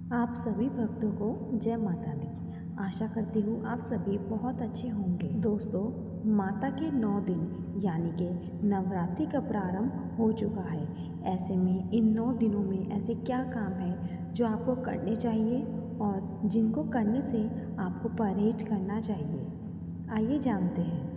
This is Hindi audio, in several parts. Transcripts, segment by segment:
आप सभी भक्तों को जय माता दी। आशा करती हूँ आप सभी बहुत अच्छे होंगे। दोस्तों, माता के 9 दिन यानी कि नवरात्रि का प्रारंभ हो चुका है। ऐसे में इन 9 दिनों में ऐसे क्या काम है जो आपको करने चाहिए और जिनको करने से आपको परहेज करना चाहिए। आइए जानते हैं।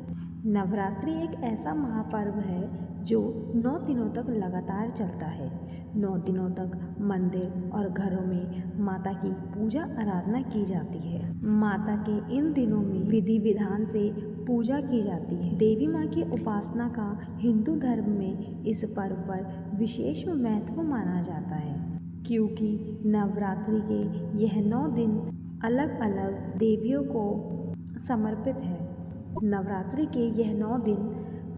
नवरात्रि एक ऐसा महापर्व है जो 9 दिनों तक लगातार चलता है। 9 दिनों तक मंदिर और घरों में माता की पूजा आराधना की जाती है। माता के इन दिनों में विधि विधान से पूजा की जाती है। देवी माँ की उपासना का हिंदू धर्म में इस पर्व पर विशेष महत्व माना जाता है, क्योंकि नवरात्रि के यह 9 दिन अलग अलग देवियों को समर्पित है। नवरात्रि के यह 9 दिन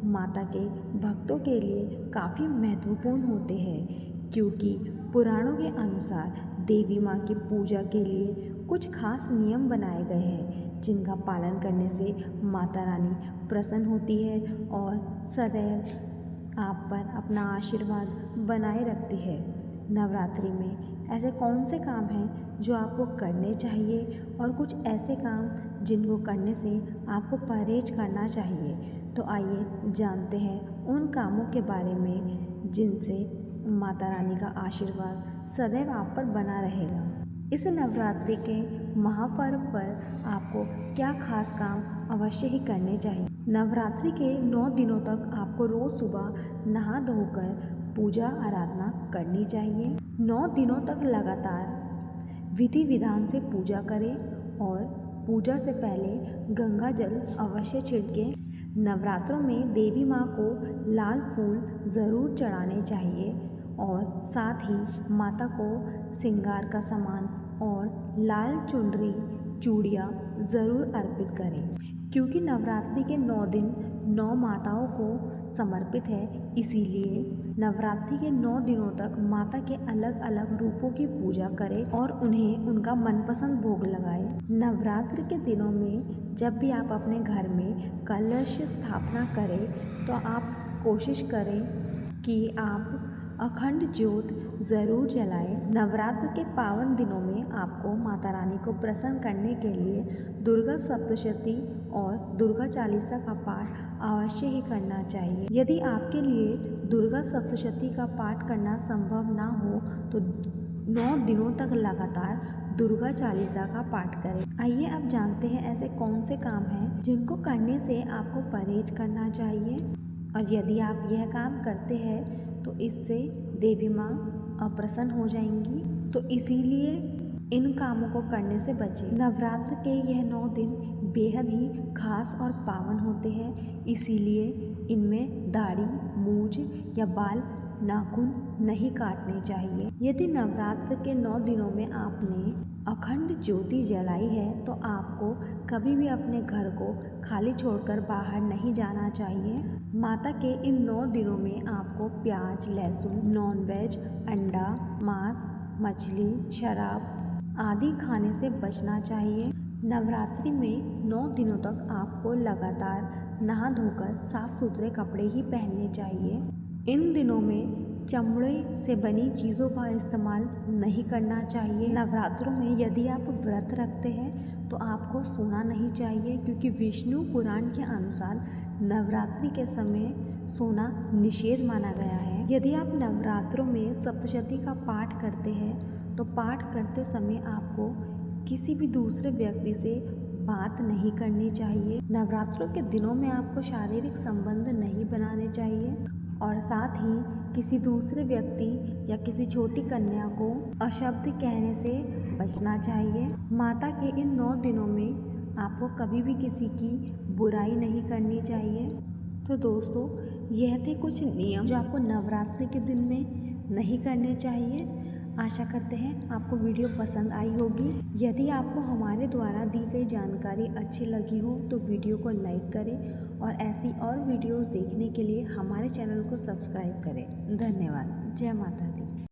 माता के भक्तों के लिए काफ़ी महत्वपूर्ण होते हैं, क्योंकि पुराणों के अनुसार देवी माँ की पूजा के लिए कुछ खास नियम बनाए गए हैं, जिनका पालन करने से माता रानी प्रसन्न होती है और सदैव आप पर अपना आशीर्वाद बनाए रखती है। नवरात्रि में ऐसे कौन से काम हैं जो आपको करने चाहिए और कुछ ऐसे काम जिनको करने से आपको परहेज करना चाहिए। तो आइए जानते हैं उन कामों के बारे में जिनसे माता रानी का आशीर्वाद सदैव आप पर बना रहेगा। इस नवरात्रि के महापर्व पर आपको क्या खास काम अवश्य ही करने चाहिए। नवरात्रि के 9 दिनों तक आपको रोज़ सुबह नहा धोकर पूजा आराधना करनी चाहिए। 9 दिनों तक लगातार विधि विधान से पूजा करें और पूजा से पहले गंगा जल अवश्य छिड़कें। नवरात्रों में देवी माँ को लाल फूल ज़रूर चढ़ाने चाहिए और साथ ही माता को श्रृंगार का सामान और लाल चुनरी चूड़ियाँ ज़रूर अर्पित करें, क्योंकि नवरात्रि के 9 दिन 9 माताओं को समर्पित है। इसीलिए नवरात्रि के 9 दिनों तक माता के अलग अलग रूपों की पूजा करें और उन्हें उनका मनपसंद भोग लगाएं। नवरात्रि के दिनों में जब भी आप अपने घर में कलश स्थापना करें तो आप कोशिश करें कि आप अखंड ज्योत ज़रूर जलाएं। नवरात्र के पावन दिनों में आपको माता रानी को प्रसन्न करने के लिए दुर्गा सप्तशती और दुर्गा चालीसा का पाठ अवश्य ही करना चाहिए। यदि आपके लिए दुर्गा सप्तशती का पाठ करना संभव ना हो तो 9 दिनों तक लगातार दुर्गा चालीसा का पाठ करें। आइए अब जानते हैं ऐसे कौन से काम हैं जिनको करने से आपको परहेज करना चाहिए, और यदि आप यह काम करते हैं तो इससे देवी माँ अप्रसन्न हो जाएंगी, तो इसीलिए इन कामों को करने से बचें। नवरात्र के यह 9 दिन बेहद ही खास और पावन होते हैं, इसीलिए इनमें दाढ़ी, मूंछ या बाल, नाखून नहीं काटने चाहिए। यदि नवरात्र के 9 दिनों में आपने अखंड ज्योति जलाई है तो आपको कभी भी अपने घर को खाली छोड़कर बाहर नहीं जाना चाहिए। माता के इन 9 दिनों में आपको प्याज, लहसुन, नॉनवेज, अंडा, मांस, मछली, शराब आदि खाने से बचना चाहिए। नवरात्रि में 9 दिनों तक आपको लगातार नहा धोकर साफ सुथरे कपड़े ही पहनने चाहिए। इन दिनों में चमड़े से बनी चीज़ों का इस्तेमाल नहीं करना चाहिए। नवरात्रों में यदि आप व्रत रखते हैं तो आपको सोना नहीं चाहिए, क्योंकि विष्णु पुराण के अनुसार नवरात्रि के समय सोना निषेध माना गया है। यदि आप नवरात्रों में सप्तशती का पाठ करते हैं तो पाठ करते समय आपको किसी भी दूसरे व्यक्ति से बात नहीं करनी चाहिए। नवरात्रों के दिनों में आपको शारीरिक संबंध नहीं बनाने चाहिए और साथ ही किसी दूसरे व्यक्ति या किसी छोटी कन्या को अशब्द कहने से बचना चाहिए। माता के इन 9 दिनों में आपको कभी भी किसी की बुराई नहीं करनी चाहिए। तो दोस्तों, यह थे कुछ नियम जो आपको नवरात्रि के दिन में नहीं करने चाहिए। आशा करते हैं आपको वीडियो पसंद आई होगी। यदि आपको हमारे द्वारा दी गई जानकारी अच्छी लगी हो तो वीडियो को लाइक करें और ऐसी और वीडियोस देखने के लिए हमारे चैनल को सब्सक्राइब करें। धन्यवाद। जय माता दी।